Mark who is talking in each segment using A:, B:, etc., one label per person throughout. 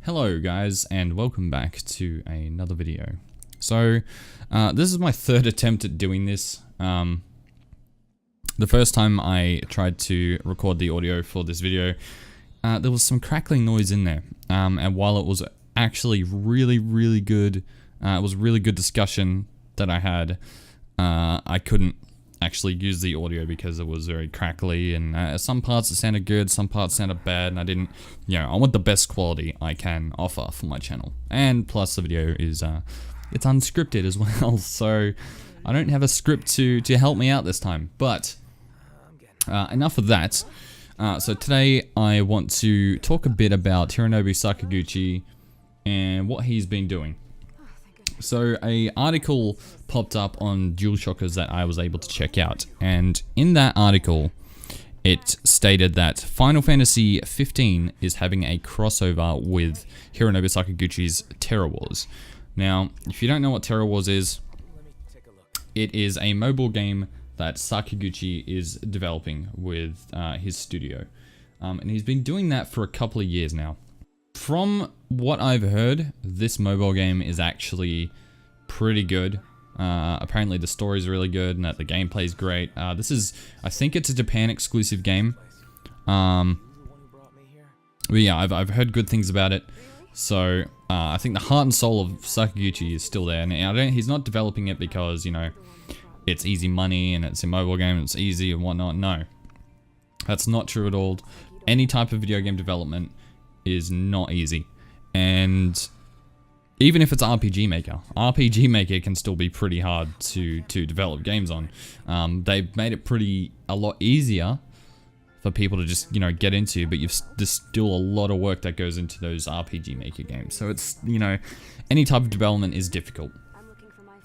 A: Hello guys, and welcome back to another video. So, this is my third attempt at doing this. The first time I tried to record the audio for this video, there was some crackling noise in there. And while it was actually really good, it was a really good discussion that I had, I couldn't actually use the audio because it was very crackly, and some parts it sounded good, some parts sounded bad, and I didn't, I want the best quality I can offer for my channel. And plus the video is, it's unscripted as well, so I don't have a script to help me out this time. But, enough of that. So today I want to talk a bit about Hironobu Sakaguchi and what he's been doing. So a article popped up on DualShockers that I was able to check out, and in that article it stated that Final Fantasy 15 is having a crossover with Hironobu Sakaguchi's Terror Wars. Now, if you don't know what Terror Wars is, it is a mobile game that Sakaguchi is developing with his studio, and he's been doing that for a couple of years now. From what I've heard, this mobile game is actually pretty good. Apparently the story's really good and that the gameplay's great. This is, I think it's a Japan exclusive game. But yeah, I've heard good things about it. So, I think the heart and soul of Sakaguchi is still there. And he's not developing it because, it's easy money and it's a mobile game and it's easy and whatnot. No. That's not true at all. Any type of video game development is not easy, and even if it's RPG Maker can still be pretty hard to develop games on. They've made it a lot easier for people to just get into, but there's still a lot of work that goes into those RPG Maker games. So it's any type of development is difficult.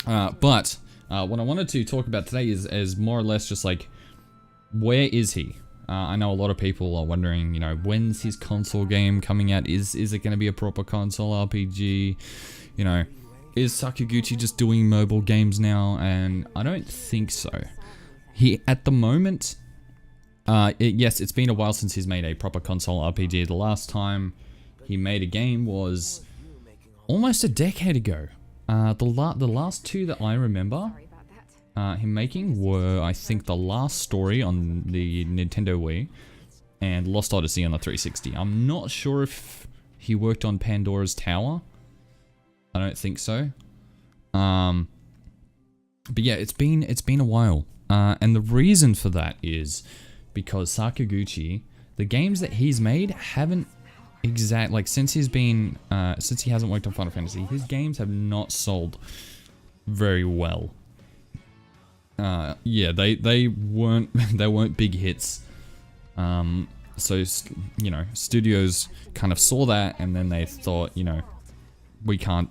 A: But what I wanted to talk about today is more or less just like, where is he? I know a lot of people are wondering, when's his console game coming out? Is it going to be a proper console RPG? Is Sakaguchi just doing mobile games now? And I don't think so. At the moment, yes, it's been a while since he's made a proper console RPG. The last time he made a game was almost a decade ago. The last two that I remember him making were, I think, The Last Story on the Nintendo Wii and Lost Odyssey on the 360. I'm not sure if he worked on Pandora's Tower. I don't think so. But yeah, it's been a while. And the reason for that is because Sakaguchi, the games that he's made haven't since he hasn't worked on Final Fantasy, his games have not sold very well. Yeah, they weren't big hits. So studios kind of saw that, and then they thought, we can't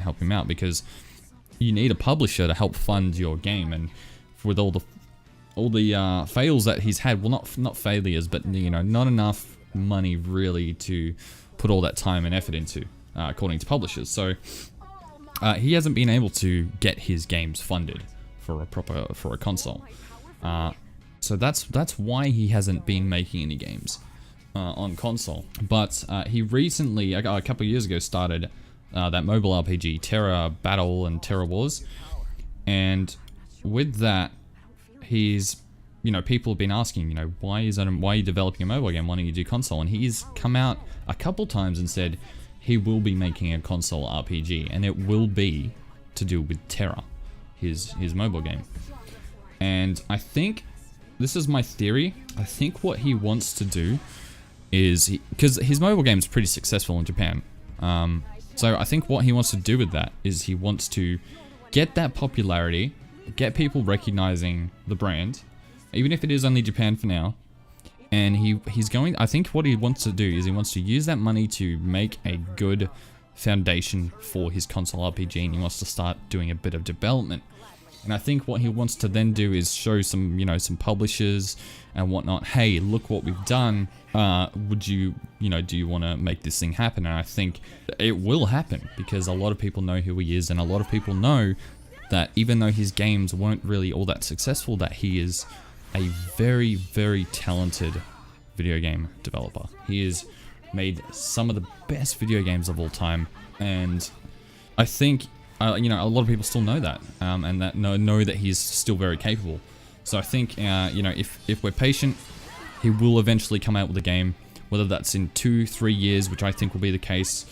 A: help him out because you need a publisher to help fund your game. And with all the fails that he's had, well, not failures, but not enough money really to put all that time and effort into, according to publishers. So he hasn't been able to get his games funded for a console. So that's why he hasn't been making any games on console. But he recently, a couple of years ago, started that mobile RPG, Terra Battle and Terror Wars. And with that, he's, people have been asking, why are you developing a mobile game? Why don't you do console? And he's come out a couple times and said he will be making a console RPG, and it will be to do with Terra, his mobile game. And I think, this is my theory, I think what he wants to do is, because his mobile game is pretty successful in Japan, so I think what he wants to do with that is he wants to get that popularity, get people recognizing the brand, even if it is only Japan for now, and I think what he wants to do is he wants to use that money to make a good foundation for his console RPG, and he wants to start doing a bit of development. And I think what he wants to then do is show some, some publishers and whatnot, hey, look what we've done, do you want to make this thing happen? And I think it will happen, because a lot of people know who he is, and a lot of people know that even though his games weren't really all that successful, that he is a very talented video game developer. He is made some of the best video games of all time, and I think you know, a lot of people still know that, and that know that he's still very capable. So I think you know, if we're patient, he will eventually come out with a game, whether that's in 2-3 years, which I think will be the case.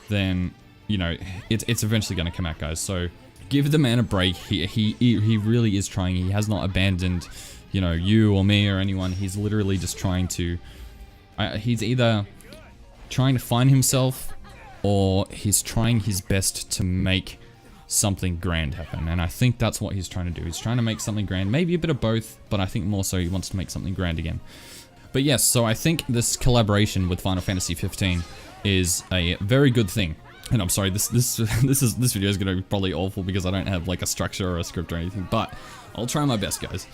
A: Then you know, it's eventually going to come out, guys. So give the man a break. He really is trying. He has not abandoned, you know, you or me or anyone. He's literally just trying to. He's either trying to find himself, or he's trying his best to make something grand happen. And I think that's what he's trying to do. He's trying to make something grand, maybe a bit of both, but I think more so he wants to make something grand again. But yes, so I think this collaboration with Final Fantasy 15 is a very good thing. And I'm sorry, this video is gonna be probably awful because I don't have like a structure or a script or anything, but I'll try my best, guys.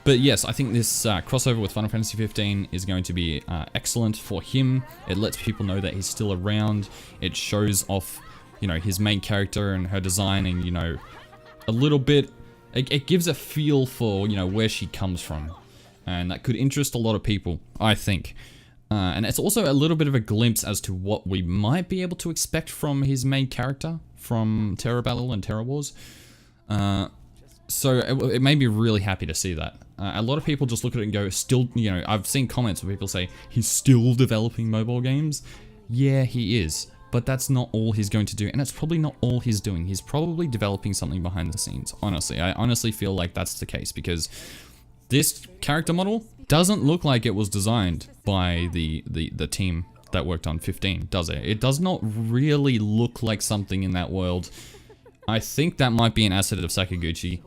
A: But yes, I think this crossover with Final Fantasy 15 is going to be excellent for him. It lets people know that he's still around. It shows off, you know, his main character and her design, and you know, a little bit. It gives a feel for, you know, where she comes from, and that could interest a lot of people, I think. And it's also a little bit of a glimpse as to what we might be able to expect from his main character from Terra Battle and Terra Wars. So it made me really happy to see that. A lot of people just look at it and go, still, you know, I've seen comments where people say, he's still developing mobile games. Yeah, he is. But that's not all he's going to do, and that's probably not all he's doing. He's probably developing something behind the scenes, honestly. I honestly feel like that's the case, because this character model doesn't look like it was designed by the team that worked on 15, does it? It does not really look like something in that world. I think that might be an asset of Sakaguchi.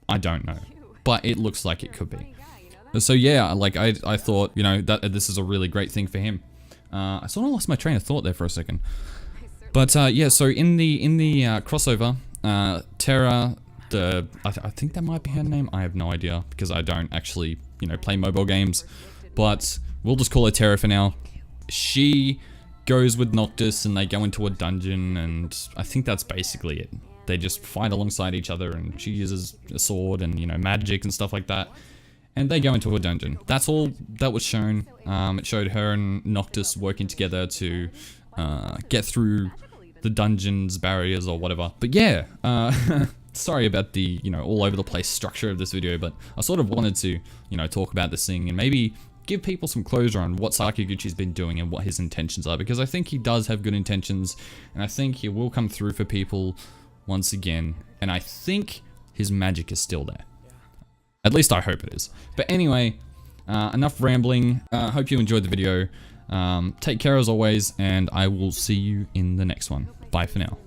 A: I don't know, but it looks like it could be. So yeah, like I thought, you know, that this is a really great thing for him. I sort of lost my train of thought there for a second. But yeah, so in the crossover, Terra, I think that might be her name. I have no idea because I don't actually, you know, play mobile games. But we'll just call her Terra for now. She goes with Noctis and they go into a dungeon, and I think that's basically it. They just fight alongside each other, and she uses a sword and, you know, magic and stuff like that. And they go into a dungeon. That's all that was shown. It showed her and Noctis working together to get through the dungeon's barriers or whatever. But yeah, sorry about the, you know, all over the place structure of this video, but I sort of wanted to, you know, talk about this thing and maybe give people some closure on what Sakaguchi's been doing and what his intentions are, because I think he does have good intentions, and I think he will come through for people once again, and I think his magic is still there. At least I hope it is. But anyway, enough rambling. Hope you enjoyed the video. Take care as always, and I will see you in the next one. Bye for now.